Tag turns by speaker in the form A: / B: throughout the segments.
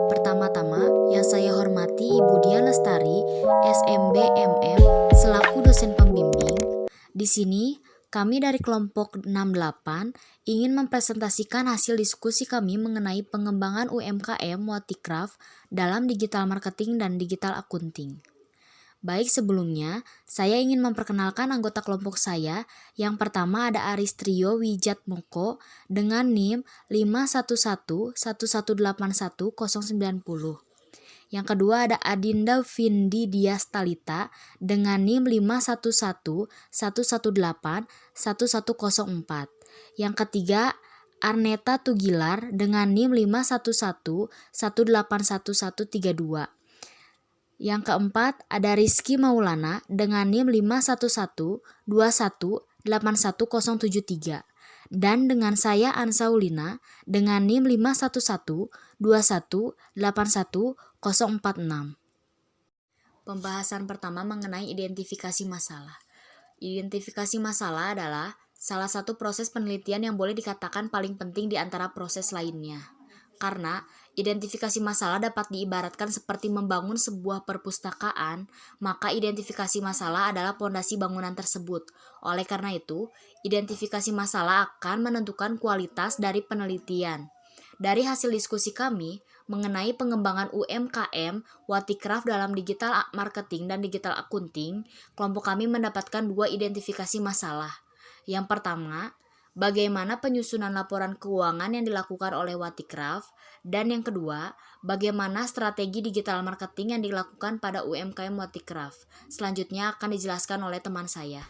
A: Pertama-tama, yang saya hormati Ibu Dian Lestari, SMB MM, selaku dosen pembimbing. Di sini, kami dari kelompok 68 ingin mempresentasikan hasil diskusi kami mengenai pengembangan UMKM Watikraf dalam digital marketing dan digital accounting. Baik, sebelumnya, saya ingin memperkenalkan anggota kelompok saya. Yang pertama ada Aristrio Wijatmoko dengan NIM 51111819090. Yang kedua ada Adinda Vindi Dias Talita dengan NIM 51111811004. Yang ketiga Arneta Tugilar dengan NIM 511181132. Yang keempat ada Rizky Maulana dengan NIM 511218173 dan dengan saya Ansaulina dengan NIM 51121818046. Pembahasan pertama mengenai identifikasi masalah. Identifikasi masalah adalah salah satu proses penelitian yang boleh dikatakan paling penting di antara proses lainnya. Karena identifikasi masalah dapat diibaratkan seperti membangun sebuah perpustakaan, maka identifikasi masalah adalah pondasi bangunan tersebut. Oleh karena itu, identifikasi masalah akan menentukan kualitas dari penelitian. Dari hasil diskusi kami mengenai pengembangan UMKM Watikraf dalam digital marketing dan digital accounting, kelompok kami mendapatkan 2 identifikasi masalah. Yang pertama, bagaimana penyusunan laporan keuangan yang dilakukan oleh Watikraf, dan yang kedua, bagaimana strategi digital marketing yang dilakukan pada UMKM Watikraf. Selanjutnya akan dijelaskan oleh teman saya.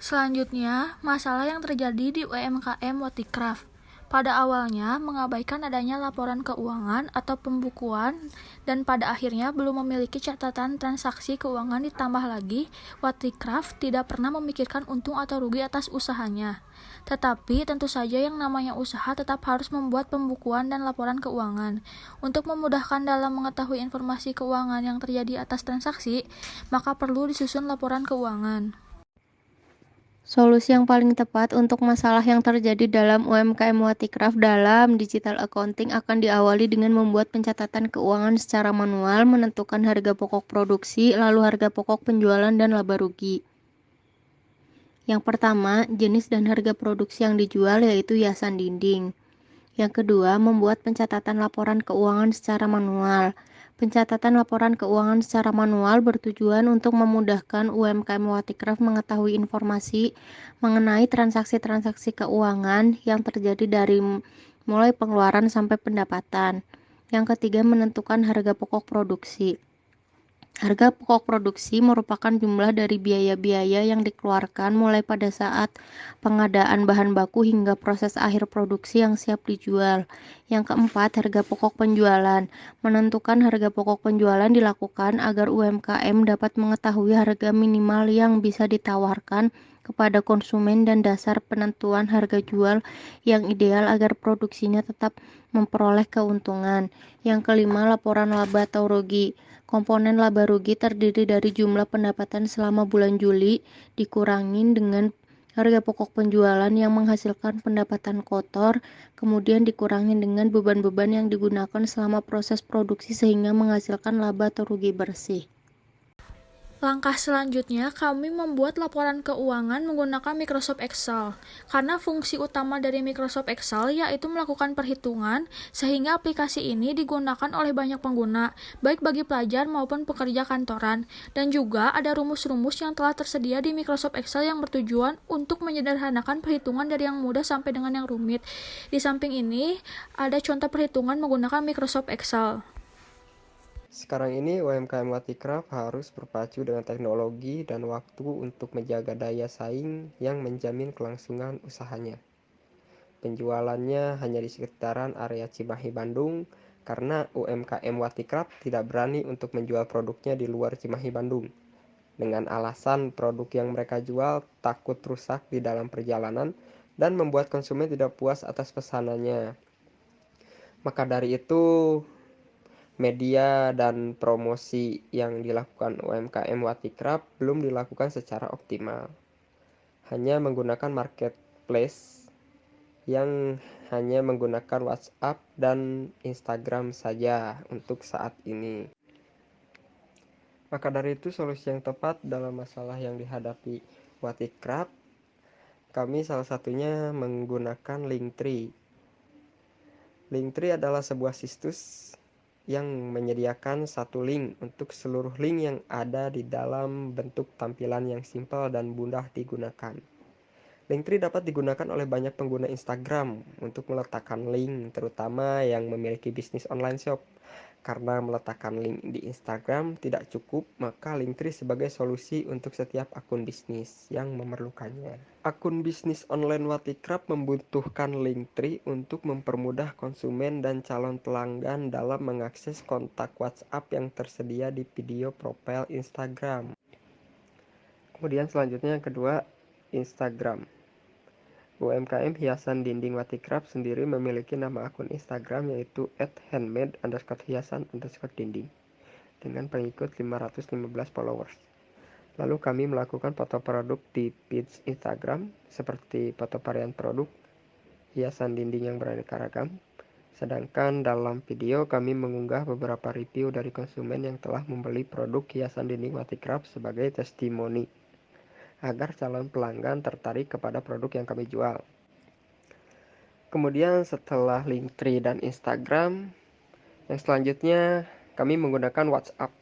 B: Selanjutnya, masalah yang terjadi di UMKM Watikraf. Pada awalnya, mengabaikan adanya laporan keuangan atau pembukuan dan pada akhirnya belum memiliki catatan transaksi keuangan, ditambah lagi, Watikraf tidak pernah memikirkan untung atau rugi atas usahanya. Tetapi tentu saja yang namanya usaha tetap harus membuat pembukuan dan laporan keuangan. Untuk memudahkan dalam mengetahui informasi keuangan yang terjadi atas transaksi, maka perlu disusun laporan keuangan.
C: Solusi yang paling tepat untuk masalah yang terjadi dalam UMKM Watikraf dalam digital accounting akan diawali dengan membuat pencatatan keuangan secara manual, menentukan harga pokok produksi, lalu harga pokok penjualan dan laba rugi. Yang pertama, jenis dan harga produksi yang dijual yaitu hiasan dinding. Yang kedua, membuat pencatatan laporan keuangan secara manual. Pencatatan laporan keuangan secara manual bertujuan untuk memudahkan UMKM Watikraf mengetahui informasi mengenai transaksi-transaksi keuangan yang terjadi dari mulai pengeluaran sampai pendapatan. Yang ketiga, menentukan harga pokok produksi. Harga pokok produksi merupakan jumlah dari biaya-biaya yang dikeluarkan mulai pada saat pengadaan bahan baku hingga proses akhir produksi yang siap dijual. Yang keempat, harga pokok penjualan. Menentukan harga pokok penjualan dilakukan agar UMKM dapat mengetahui harga minimal yang bisa ditawarkan kepada konsumen dan dasar penentuan harga jual yang ideal agar produksinya tetap memperoleh keuntungan. Yang kelima, laporan laba atau rugi. Komponen laba rugi terdiri dari jumlah pendapatan selama bulan Juli dikurangin dengan harga pokok penjualan yang menghasilkan pendapatan kotor, kemudian dikurangi dengan beban-beban yang digunakan selama proses produksi sehingga menghasilkan laba atau rugi bersih.
B: Langkah selanjutnya, kami membuat laporan keuangan menggunakan Microsoft Excel. Karena fungsi utama dari Microsoft Excel yaitu melakukan perhitungan, sehingga aplikasi ini digunakan oleh banyak pengguna, baik bagi pelajar maupun pekerja kantoran. Dan juga ada rumus-rumus yang telah tersedia di Microsoft Excel yang bertujuan untuk menyederhanakan perhitungan dari yang mudah sampai dengan yang rumit. Di samping ini, ada contoh perhitungan menggunakan Microsoft Excel.
D: Sekarang ini UMKM Watikraf harus berpacu dengan teknologi dan waktu untuk menjaga daya saing yang menjamin kelangsungan usahanya. Penjualannya hanya di sekitaran area Cimahi, Bandung, karena UMKM Watikraf tidak berani untuk menjual produknya di luar Cimahi, Bandung. Dengan alasan produk yang mereka jual takut rusak di dalam perjalanan dan membuat konsumen tidak puas atas pesanannya. Maka dari itu, media dan promosi yang dilakukan UMKM Watikraf belum dilakukan secara optimal. Hanya menggunakan marketplace yang hanya menggunakan WhatsApp dan Instagram saja untuk saat ini. Maka dari itu, solusi yang tepat dalam masalah yang dihadapi Watikraf, kami salah satunya menggunakan Linktree. Linktree adalah sebuah situs yang menyediakan satu link untuk seluruh link yang ada di dalam bentuk tampilan yang simpel dan mudah digunakan. Linktree dapat digunakan oleh banyak pengguna Instagram untuk meletakkan link, terutama yang memiliki bisnis online shop. Karena meletakkan link di Instagram tidak cukup, maka Linktree sebagai solusi untuk setiap akun bisnis yang memerlukannya. Akun bisnis online Watikraf membutuhkan Linktree untuk mempermudah konsumen dan calon pelanggan dalam mengakses kontak WhatsApp yang tersedia di video profil Instagram. Kemudian selanjutnya yang kedua, Instagram. UMKM Hiasan Dinding Watikraf sendiri memiliki nama akun Instagram yaitu @handmade_hiasan_dinding dengan pengikut 515 followers. Lalu kami melakukan foto produk di feed Instagram seperti foto varian produk hiasan dinding yang beraneka ragam. Sedangkan dalam video kami mengunggah beberapa review dari konsumen yang telah membeli produk hiasan dinding Watikraf sebagai testimoni agar calon pelanggan tertarik kepada produk yang kami jual. Kemudian setelah Linktree dan Instagram, yang selanjutnya kami menggunakan WhatsApp.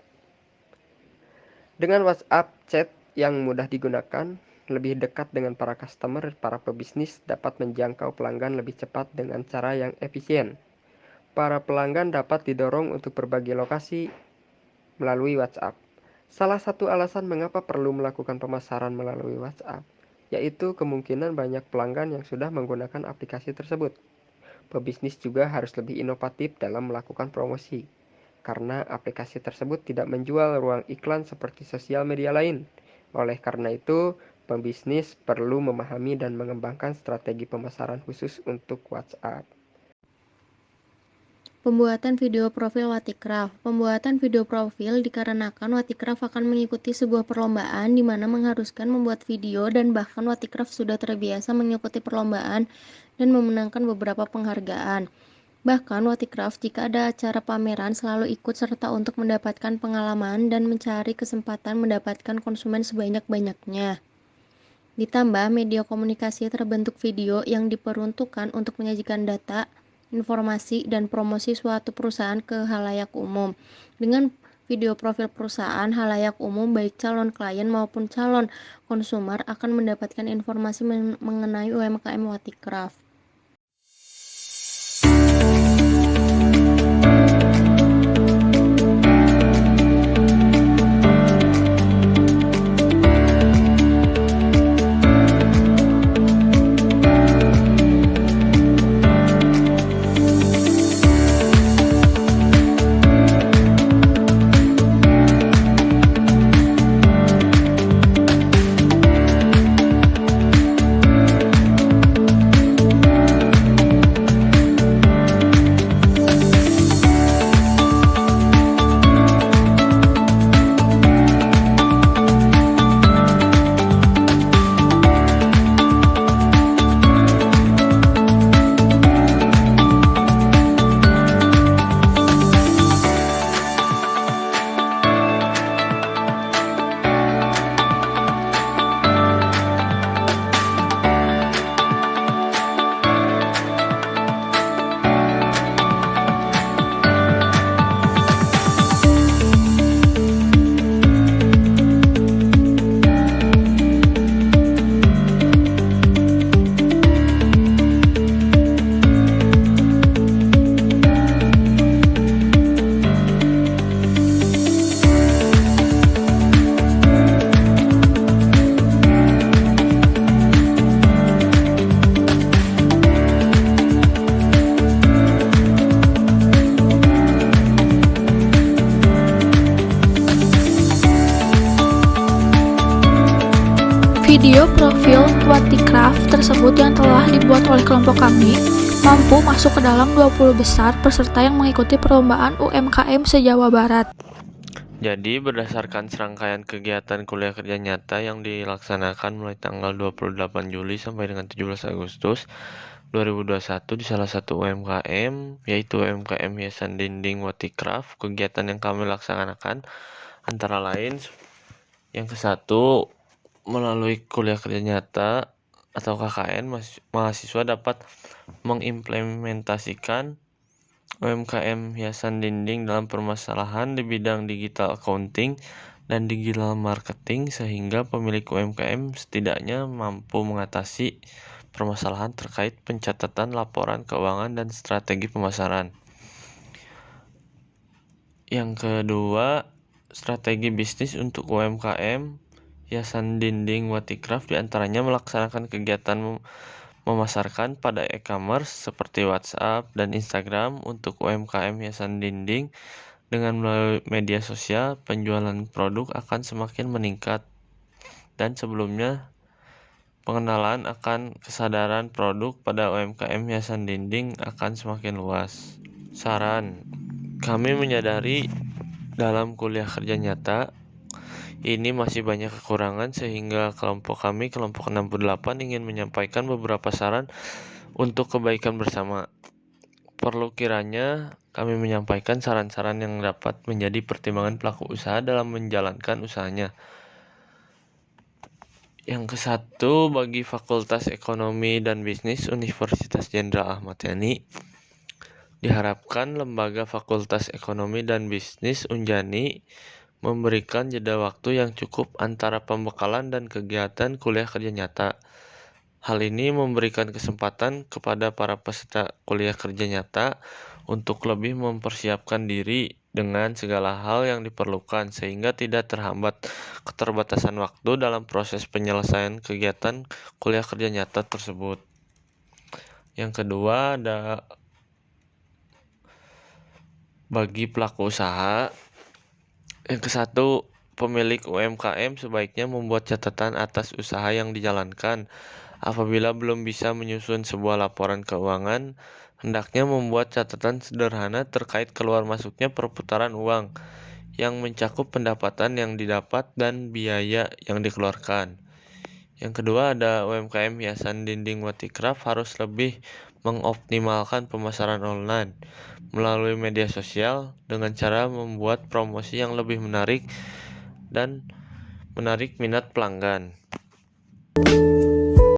D: Dengan WhatsApp chat yang mudah digunakan, lebih dekat dengan para customer, para pebisnis dapat menjangkau pelanggan lebih cepat dengan cara yang efisien. Para pelanggan dapat didorong untuk berbagi lokasi melalui WhatsApp. Salah satu alasan mengapa perlu melakukan pemasaran melalui WhatsApp, yaitu kemungkinan banyak pelanggan yang sudah menggunakan aplikasi tersebut. Pebisnis juga harus lebih inovatif dalam melakukan promosi, karena aplikasi tersebut tidak menjual ruang iklan seperti sosial media lain. Oleh karena itu, pebisnis perlu memahami dan mengembangkan strategi pemasaran khusus untuk WhatsApp.
C: Pembuatan video profil Watikraf. Pembuatan video profil dikarenakan Watikraf akan mengikuti sebuah perlombaan di mana mengharuskan membuat video dan bahkan Watikraf sudah terbiasa mengikuti perlombaan dan memenangkan beberapa penghargaan. Bahkan Watikraf jika ada acara pameran selalu ikut serta untuk mendapatkan pengalaman dan mencari kesempatan mendapatkan konsumen sebanyak-banyaknya. Ditambah media komunikasi terbentuk video yang diperuntukkan untuk menyajikan data, informasi, dan promosi suatu perusahaan ke halayak umum. Dengan video profil perusahaan, halayak umum baik calon klien maupun calon konsumer akan mendapatkan informasi mengenai UMKM Watikraf.
B: Video profil Watikraf tersebut yang telah dibuat oleh kelompok kami mampu masuk ke dalam 20 besar peserta yang mengikuti perlombaan UMKM se-Jawa Barat.
E: Jadi, berdasarkan serangkaian kegiatan kuliah kerja nyata yang dilaksanakan mulai tanggal 28 Juli sampai dengan 17 Agustus, 2021 di salah satu UMKM, yaitu UMKM Hiasan Dinding Watikraf. Kegiatan yang kami laksanakan antara lain yang ke-1, melalui kuliah kerja nyata atau KKN, mahasiswa dapat mengimplementasikan UMKM Hiasan Dinding dalam permasalahan di bidang digital accounting dan digital marketing, sehingga pemilik UMKM setidaknya mampu mengatasi permasalahan terkait pencatatan laporan keuangan dan strategi pemasaran. Yang kedua, strategi bisnis untuk UMKM Hiasan Dinding Watikraf diantaranya melaksanakan kegiatan memasarkan pada e-commerce seperti WhatsApp dan Instagram untuk UMKM Hiasan Dinding. Dengan melalui media sosial, penjualan produk akan semakin meningkat, dan sebelumnya pengenalan akan kesadaran produk pada UMKM Hiasan Dinding akan semakin luas. Saran, kami menyadari dalam kuliah kerja nyata ini masih banyak kekurangan, sehingga kelompok 68, ingin menyampaikan beberapa saran untuk kebaikan bersama. Perlu kiranya kami menyampaikan saran-saran yang dapat menjadi pertimbangan pelaku usaha dalam menjalankan usahanya. Yang ke-1, bagi Fakultas Ekonomi dan Bisnis Universitas Jenderal Ahmad Yani, diharapkan lembaga Fakultas Ekonomi dan Bisnis Unjani memberikan jeda waktu yang cukup antara pembekalan dan kegiatan kuliah kerja nyata. Hal ini memberikan kesempatan kepada para peserta kuliah kerja nyata untuk lebih mempersiapkan diri dengan segala hal yang diperlukan, sehingga tidak terhambat keterbatasan waktu dalam proses penyelesaian kegiatan kuliah kerja nyata tersebut. Yang kedua, ada bagi pelaku usaha. Yang ke-1, pemilik UMKM sebaiknya membuat catatan atas usaha yang dijalankan. Apabila belum bisa menyusun sebuah laporan keuangan, hendaknya membuat catatan sederhana terkait keluar masuknya perputaran uang yang mencakup pendapatan yang didapat dan biaya yang dikeluarkan. Yang kedua, ada UMKM Hiasan Dinding Watikraf harus lebih mengoptimalkan pemasaran online melalui media sosial dengan cara membuat promosi yang lebih menarik dan menarik minat pelanggan.